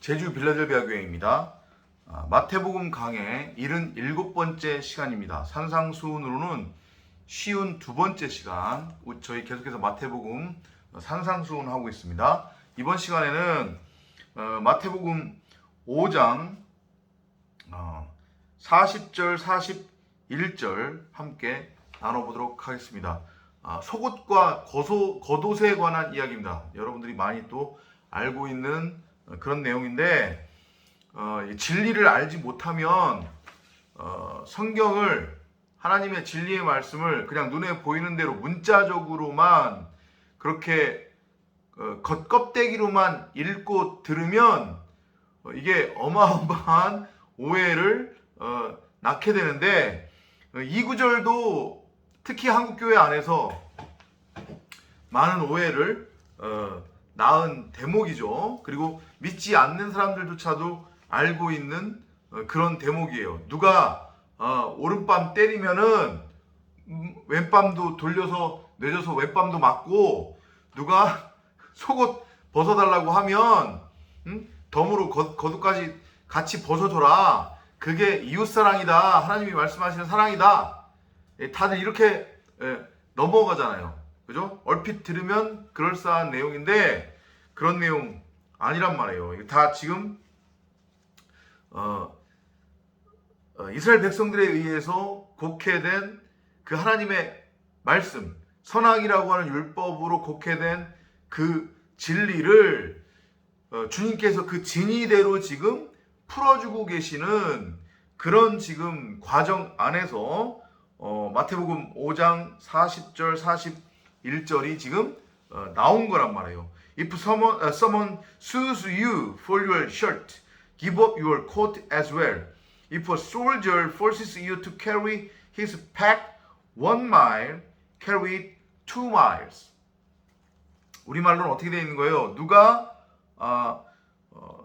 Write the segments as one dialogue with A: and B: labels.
A: 제주 빌라델비아 교회입니다. 마태복음 강의 77번째 시간입니다. 산상수훈으로는 쉬운 두 번째 시간, 저희 계속해서 마태복음 산상수훈 하고 있습니다. 이번 시간에는 마태복음 5장 40절, 41절 함께 나눠보도록 하겠습니다. 속옷과 겉옷에 관한 이야기입니다. 여러분들이 많이 또 알고 있는 그런 내용인데, 진리를 알지 못하면 성경을, 하나님의 진리의 말씀을 그냥 눈에 보이는 대로 문자적으로만 그렇게 겉껍데기로만 읽고 들으면 이게 어마어마한 오해를 낳게 되는데, 이 구절도 특히 한국교회 안에서 많은 오해를 낳은 대목이죠. 그리고 믿지 않는 사람들조차도 알고 있는 그런 대목이에요. 누가 오른밤 때리면은 왼밤도 돌려서 내줘서 왼밤도 맞고, 누가 속옷 벗어달라고 하면 덤으로 겉옷까지 같이 벗어줘라. 그게 이웃사랑이다. 하나님이 말씀하시는 사랑이다. 다들 이렇게 넘어가잖아요. 그죠? 얼핏 들으면 그럴싸한 내용인데 그런 내용 아니란 말이에요. 이거 다 지금 이스라엘 백성들에 의해서 곡해된 그 하나님의 말씀, 선악이라고 하는 율법으로 곡해된 그 진리를 주님께서 그 진리대로 지금 풀어주고 계시는 그런 지금 과정 안에서 마태복음 5장 40절 41절이 지금 나온 거란 말이에요. If someone sues you for your shirt, give up your coat as well. If a soldier forces you to carry his pack 1 mile, carry it 2 miles. 우리말로는 어떻게 되어 있는 거예요? 누가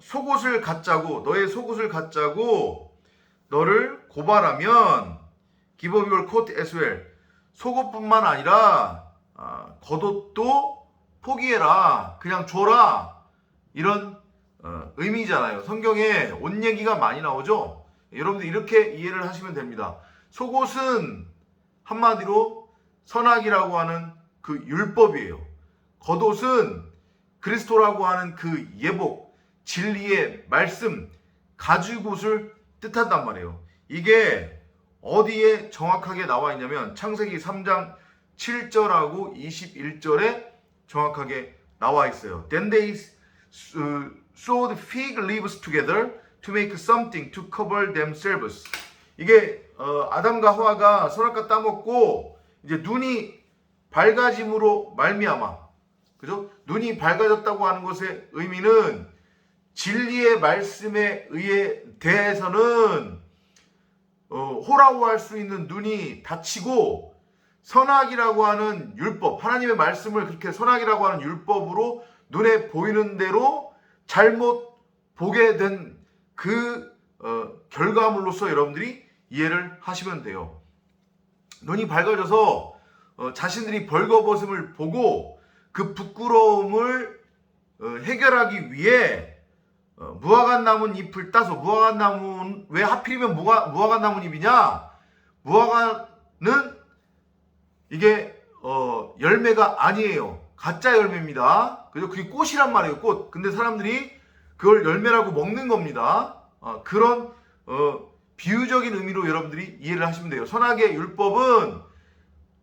A: 속옷을 갖자고, 너의 속옷을 갖자고 너를 고발하면 give up your coat as well. 속옷뿐만 아니라 겉옷도 포기해라. 그냥 줘라. 이런 의미잖아요. 성경에 옷 얘기가 많이 나오죠. 여러분들 이렇게 이해를 하시면 됩니다. 속옷은 한마디로 선악이라고 하는 그 율법이에요. 겉옷은 그리스도라고 하는 그 예복, 진리의 말씀, 가죽옷을 뜻한단 말이에요. 이게 어디에 정확하게 나와 있냐면 창세기 3장 7절하고 21절에 정확하게 나와 있어요. Then they sewed fig leaves together to make something to cover themselves. 이게 아담과 하와가 선악과 따먹고 이제 눈이 밝아짐으로 말미암아, 그죠? 눈이 밝아졌다고 하는 것의 의미는 진리의 말씀에 의해 대해서는 호라호할 수 있는 눈이 닫히고, 선악이라고 하는 율법, 하나님의 말씀을 그렇게 선악이라고 하는 율법으로 눈에 보이는 대로 잘못 보게 된 그 결과물로서 여러분들이 이해를 하시면 돼요. 눈이 밝아져서 자신들이 벌거벗음을 보고 그 부끄러움을 해결하기 위해 무화과 나무 잎을 따서, 무화과 나무, 왜 하필이면 무화과 나무 잎이냐? 무화과는 이게 열매가 아니에요. 가짜 열매입니다. 그죠? 그게 꽃이란 말이에요. 꽃. 근데 사람들이 그걸 열매라고 먹는 겁니다. 그런 비유적인 의미로 여러분들이 이해를 하시면 돼요. 선악의 율법은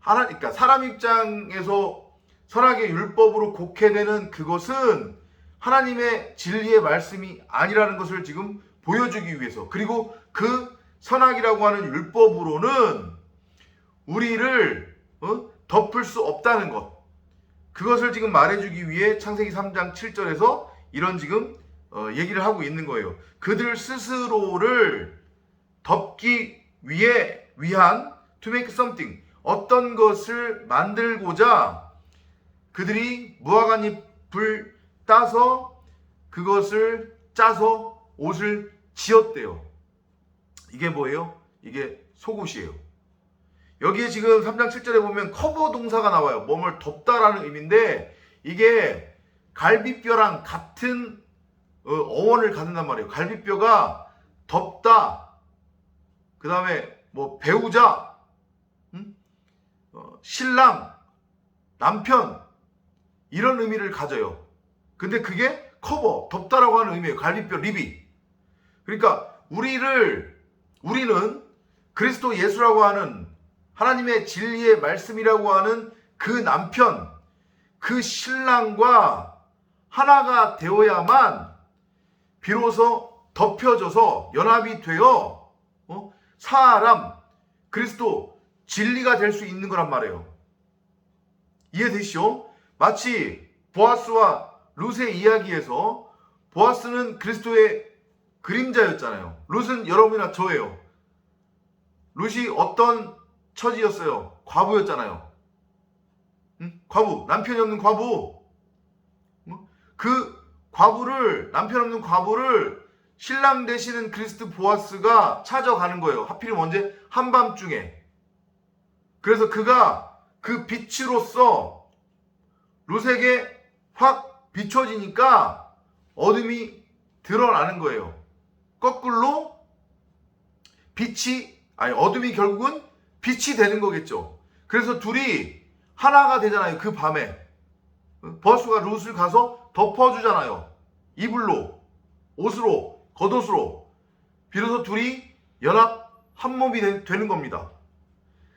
A: 그러니까 사람 입장에서 선악의 율법으로 곡해되는 그것은 하나님의 진리의 말씀이 아니라는 것을 지금 보여주기 위해서, 그리고 그 선악이라고 하는 율법으로는 우리를 덮을 수 없다는 것, 그것을 지금 말해주기 위해 창세기 3장 7절에서 이런 지금 얘기를 하고 있는 거예요. 그들 스스로를 덮기 위한 to make something, 어떤 것을 만들고자 그들이 무화과잎을 따서 그것을 짜서 옷을 지었대요. 이게 뭐예요? 이게 속옷이에요. 여기에 지금 3장 7절에 보면 커버 동사가 나와요. 몸을 덮다라는 의미인데, 이게 갈비뼈랑 같은 어원을 갖는단 말이에요. 갈비뼈가 덮다, 그 다음에 뭐 배우자, 신랑, 남편, 이런 의미를 가져요. 근데 그게 커버, 덮다라고 하는 의미예요. 갈비뼈, 립이. 그러니까 우리는 그리스도 예수라고 하는 하나님의 진리의 말씀이라고 하는 그 남편, 그 신랑과 하나가 되어야만 비로소 덮여져서 연합이 되어 사람, 그리스도 진리가 될 수 있는 거란 말이에요. 이해되시죠? 마치 보아스와 룻의 이야기에서 보아스는 그리스도의 그림자였잖아요. 룻은 여러분이나 저예요. 룻이 어떤 처지였어요? 과부였잖아요. 과부, 남편이 없는 과부. 그 과부를, 남편 없는 과부를 신랑 되시는 그리스도 보아스가 찾아가는 거예요. 하필이면 언제? 한밤중에. 그래서 그가 그 빛으로서 룻에게 확 비춰지니까 어둠이 드러나는 거예요. 거꾸로 어둠이 결국은 빛이 되는 거겠죠. 그래서 둘이 하나가 되잖아요. 그 밤에 보아스가 룻을 가서 덮어주잖아요. 이불로, 옷으로, 겉옷으로. 비로소 둘이 연합 한 몸이 되는 겁니다.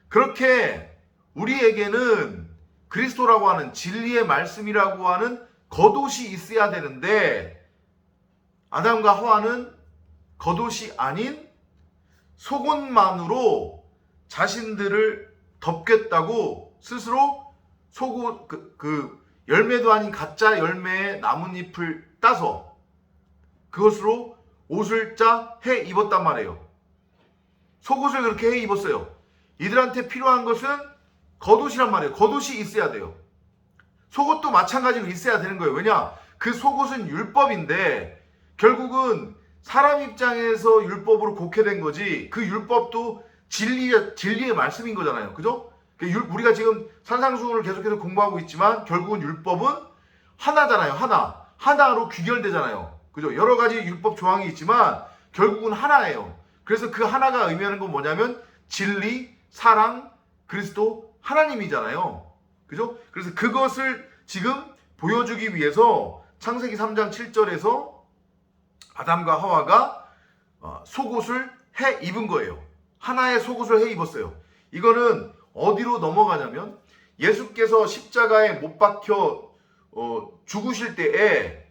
A: 그렇게 우리에게는 그리스도라고 하는 진리의 말씀이라고 하는 겉옷이 있어야 되는데, 아담과 하와는 겉옷이 아닌 속옷만으로 자신들을 덮겠다고 스스로 열매도 아닌 가짜 열매의 나뭇잎을 따서 그것으로 옷을 짜 해 입었단 말이에요. 속옷을 그렇게 해 입었어요. 이들한테 필요한 것은 겉옷이란 말이에요. 겉옷이 있어야 돼요. 속옷도 마찬가지로 있어야 되는 거예요. 왜냐? 그 속옷은 율법인데 결국은 사람 입장에서 율법으로 곡해된 거지, 그 율법도 진리의 말씀인 거잖아요. 그죠? 우리가 지금 산상수훈을 계속해서 공부하고 있지만 결국은 율법은 하나잖아요. 하나로 귀결되잖아요. 그죠? 여러 가지 율법 조항이 있지만 결국은 하나예요. 그래서 그 하나가 의미하는 건 뭐냐면 진리, 사랑, 그리스도, 하나님이잖아요. 그죠? 그래서 그것을 지금 보여주기 위해서 창세기 3장 7절에서 아담과 하와가 속옷을 해 입은 거예요. 하나의 속옷을 해 입었어요. 이거는 어디로 넘어가냐면 예수께서 십자가에 못 박혀 죽으실 때에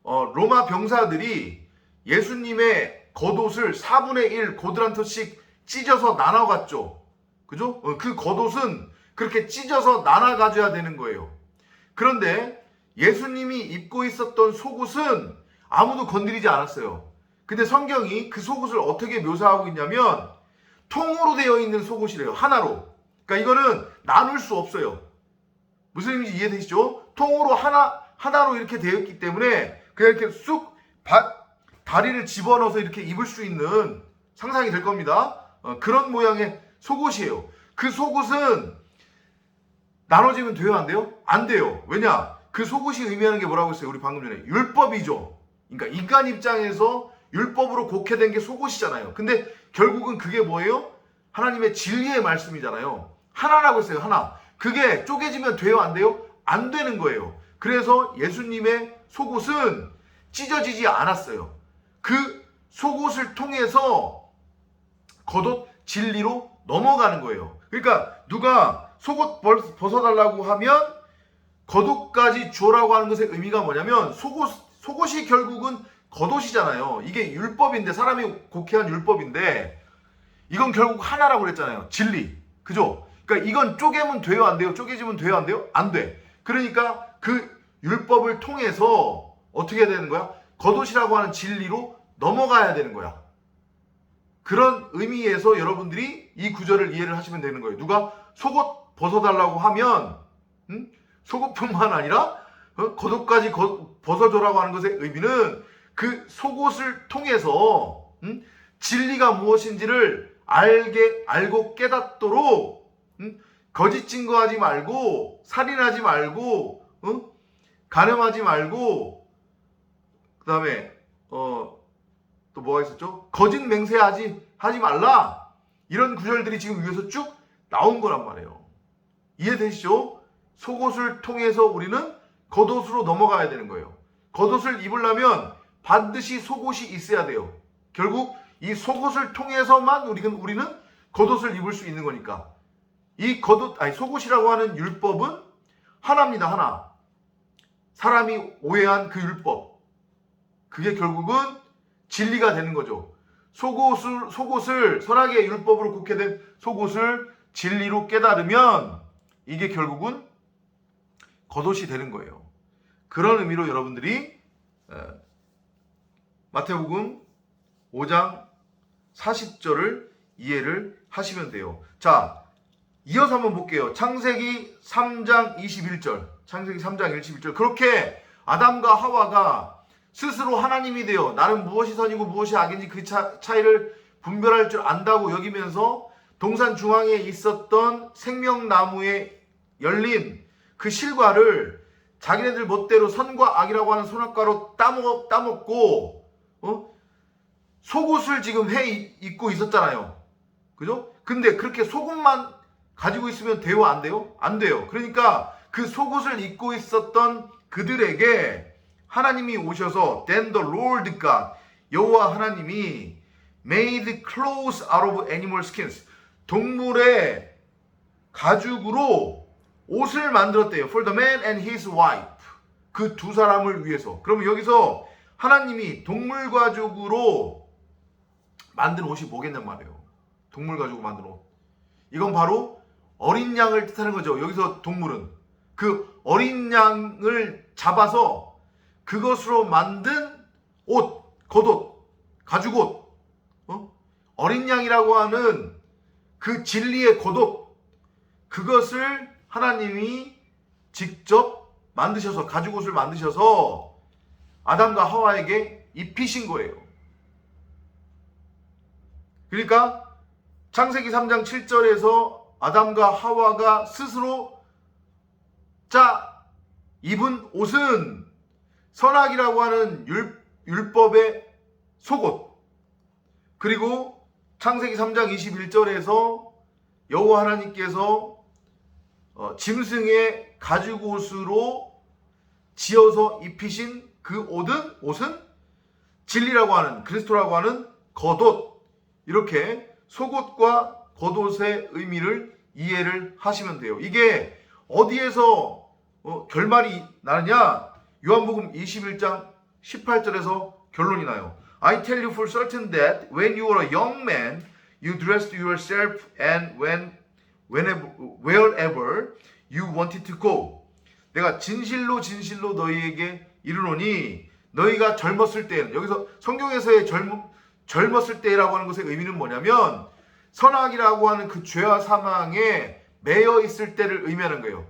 A: 로마 병사들이 예수님의 겉옷을 4분의 1 고드란트씩 찢어서 나눠갔죠. 그죠? 그 겉옷은 그렇게 찢어서 나눠 가져야 되는 거예요. 그런데 예수님이 입고 있었던 속옷은 아무도 건드리지 않았어요. 근데 성경이 그 속옷을 어떻게 묘사하고 있냐면 통으로 되어 있는 속옷이래요. 하나로. 그러니까 이거는 나눌 수 없어요. 무슨 의미인지 이해되시죠? 통으로 하나로 이렇게 되어 있기 때문에 그냥 이렇게 쑥 다리를 집어넣어서 이렇게 입을 수 있는, 상상이 될 겁니다. 그런 모양의 속옷이에요. 그 속옷은 나눠지면 돼요, 안 돼요? 안 돼요. 왜냐? 그 속옷이 의미하는 게 뭐라고 했어요? 우리 방금 전에 율법이죠. 그러니까 인간 입장에서 율법으로 곡해된 게 속옷이잖아요. 근데 결국은 그게 뭐예요? 하나님의 진리의 말씀이잖아요. 하나라고 했어요. 하나. 그게 쪼개지면 돼요, 안 돼요? 안 되는 거예요. 그래서 예수님의 속옷은 찢어지지 않았어요. 그 속옷을 통해서 겉옷 진리로 넘어가는 거예요. 그러니까 누가 속옷 벗어달라고 하면 겉옷까지 주라고 하는 것의 의미가 뭐냐면 속옷이 결국은 겉옷이잖아요. 이게 율법인데, 사람이 곡해한 율법인데 이건 결국 하나라고 그랬잖아요. 진리. 그죠? 그러니까 이건 쪼개면 돼요, 안 돼요? 쪼개지면 돼요, 안 돼요? 안 돼. 그러니까 그 율법을 통해서 어떻게 해야 되는 거야? 겉옷이라고 하는 진리로 넘어가야 되는 거야. 그런 의미에서 여러분들이 이 구절을 이해를 하시면 되는 거예요. 누가 속옷 벗어달라고 하면 속옷뿐만 아니라 겉옷까지 벗어줘라고 하는 것의 의미는 그 속옷을 통해서 진리가 무엇인지를 알고 깨닫도록 거짓 증거하지 말고, 살인하지 말고, 간음하지 말고, 그 다음에 또 뭐가 있었죠? 거짓 맹세하지 말라. 이런 구절들이 지금 위에서 쭉 나온 거란 말이에요. 이해되시죠? 속옷을 통해서 우리는 겉옷으로 넘어가야 되는 거예요. 겉옷을 입으려면 반드시 속옷이 있어야 돼요. 결국 이 속옷을 통해서만 우리는 겉옷을 입을 수 있는 거니까. 이 속옷이라고 하는 율법은 하나입니다. 하나. 사람이 오해한 그 율법. 그게 결국은 진리가 되는 거죠. 속옷을 선악의 율법으로 곡해된 속옷을 진리로 깨달으면 이게 결국은 겉옷이 되는 거예요. 그런 의미로 여러분들이 마태복음 5장 40절을 이해를 하시면 돼요. 자, 이어서 한번 볼게요. 창세기 3장 21절. 창세기 3장 21절. 그렇게 아담과 하와가 스스로 하나님이 되어 나는 무엇이 선이고 무엇이 악인지 그 차이를 분별할 줄 안다고 여기면서 동산 중앙에 있었던 생명나무에 열린 그 실과를 자기네들 멋대로 선과 악이라고 하는 선악과로 따먹고 속옷을 지금 입고 있었잖아요. 그죠? 근데 그렇게 속옷만 가지고 있으면 돼요? 안 돼요? 안 돼요. 그러니까 그 속옷을 입고 있었던 그들에게 하나님이 오셔서 Then the Lord God, 여호와 하나님이 made clothes out of animal skins, 동물의 가죽으로 옷을 만들었대요. For the man and his wife, 그 두 사람을 위해서. 그러면 여기서 하나님이 동물 가죽으로 만든 옷이 뭐겠냔 말이에요. 동물 가죽으로 만든 옷. 이건 바로 어린 양을 뜻하는 거죠. 여기서 동물은 그 어린 양을 잡아서 그것으로 만든 옷, 겉옷, 가죽옷, 어린 양이라고 하는 그 진리의 겉옷, 그것을 하나님이 직접 만드셔서, 가죽옷을 만드셔서 아담과 하와에게 입히신 거예요. 그러니까 창세기 3장 7절에서 아담과 하와가 스스로 입은 옷은 선악이라고 하는 율법의 속옷, 그리고 창세기 3장 21절에서 여호와 하나님께서 짐승의 가죽옷으로 지어서 입히신 그 옷은 진리라고 하는, 그리스도라고 하는 겉옷. 이렇게 속옷과 겉옷의 의미를 이해를 하시면 돼요. 이게 어디에서 결말이 나느냐? 요한복음 21장 18절에서 결론이 나요. I tell you for certain that when you were a young man, you dressed yourself and wherever you wanted to go. 내가 진실로 너희에게 이르노니 너희가 젊었을 때는, 여기서 성경에서의 젊었을 때라고 하는 것의 의미는 뭐냐면 선악이라고 하는 그 죄와 사망에 매여 있을 때를 의미하는 거예요.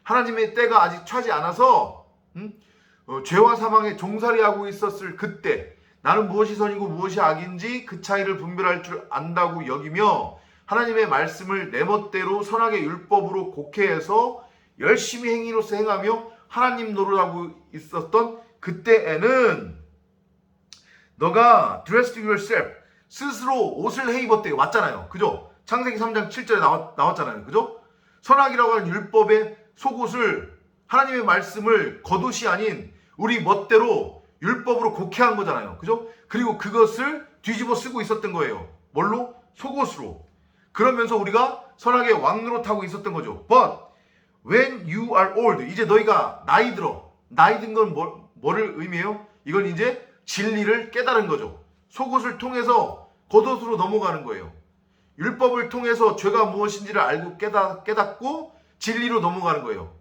A: 하나님의 때가 아직 차지 않아서 죄와 사망에 종살이하고 있었을 그때 나는 무엇이 선이고 무엇이 악인지 그 차이를 분별할 줄 안다고 여기며 하나님의 말씀을 내 멋대로 선악의 율법으로 곡해해서 열심히 행위로서 행하며 하나님 노릇하고 있었던 그때에는 너가 dressed yourself, 스스로 옷을 해 입었대요. 맞잖아요. 그죠? 창세기 3장 7절에 나왔잖아요. 그죠? 선악이라고 하는 율법의 속옷을, 하나님의 말씀을 겉옷이 아닌 우리 멋대로 율법으로 곡해한 거잖아요. 그죠? 그리고 그것을 뒤집어 쓰고 있었던 거예요. 뭘로? 속옷으로. 그러면서 우리가 선악의 왕노릇하고 있었던 거죠. But when you are old, 이제 너희가 나이 들어. 나이 든 건 뭐를 의미해요? 이건 이제 진리를 깨달은 거죠. 속옷을 통해서 겉옷으로 넘어가는 거예요. 율법을 통해서 죄가 무엇인지를 알고 깨닫고 진리로 넘어가는 거예요.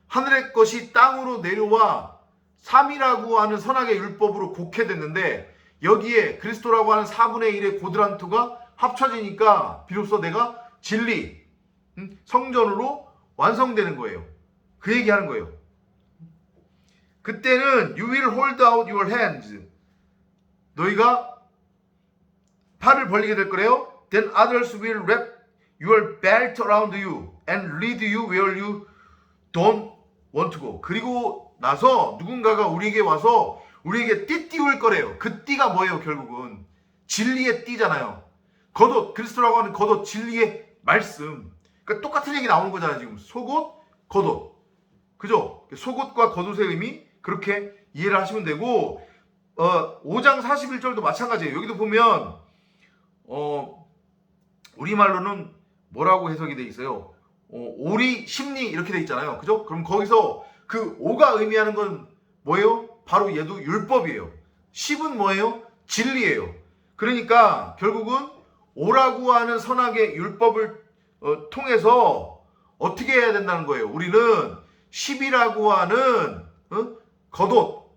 A: 하늘의 것이 땅으로 내려와 3이라고 하는 선악의 율법으로 곡해됐는데 여기에 그리스도라고 하는 4분의 1의 고드란트가 합쳐지니까 비로소 내가 진리, 성전으로 완성되는 거예요. 그 얘기하는 거예요. 그때는 you will hold out your hands. 너희가 팔을 벌리게 될 거래요. Then others will wrap your belt around you and lead you where you don't want to go. 그리고 나서 누군가가 우리에게 와서 우리에게 띠띠울 거래요. 그 띠가 뭐예요? 결국은 진리의 띠잖아요. 겉옷, 그리스도라고 하는 겉옷, 진리의 말씀. 그러니까 똑같은 얘기 나오는 거잖아요. 지금 속옷, 겉옷. 그죠? 속옷과 겉옷의 의미 그렇게 이해를 하시면 되고 5장 41절도 마찬가지예요. 여기도 보면 우리말로는 뭐라고 해석이 돼 있어요? 오리, 심리 이렇게 돼 있잖아요. 그죠? 그럼 거기서 그 오가 의미하는 건 뭐예요? 바로 얘도 율법이에요. 10은 뭐예요? 진리예요. 그러니까 결국은 오라고 하는 선악의 율법을 통해서 어떻게 해야 된다는 거예요? 우리는 10이라고 하는 겉옷,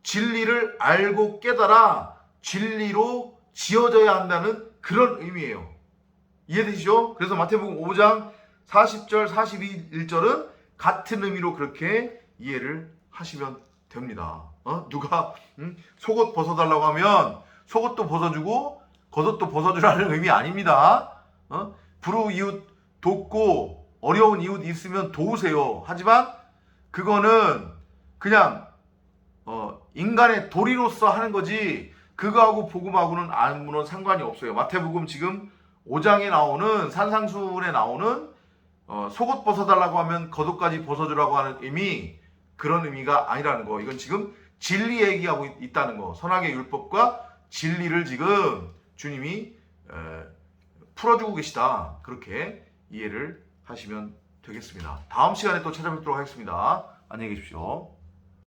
A: 진리를 알고 깨달아 진리로 지어져야 한다는 그런 의미예요. 이해되시죠? 그래서 마태복음 5장 40절, 41절은 같은 의미로 그렇게 이해를 하시면 됩니다. 누가 속옷 벗어달라고 하면 속옷도 벗어주고 겉옷도 벗어주라는 의미 아닙니다. 불우이웃 돕고 어려운 이웃 있으면 도우세요. 하지만 그거는 그냥 인간의 도리로서 하는 거지 그거하고 복음하고는 아무런 상관이 없어요. 마태복음 지금 5장에 나오는 산상수훈에 나오는 속옷 벗어달라고 하면 겉옷까지 벗어주라고 하는 의미 그런 의미가 아니라는 거. 이건 지금 진리 얘기하고 있다는 거. 선악의 율법과 진리를 지금 주님이 풀어주고 계시다. 그렇게 이해를 하시면 되겠습니다. 다음 시간에 또 찾아뵙도록 하겠습니다. 안녕히 계십시오.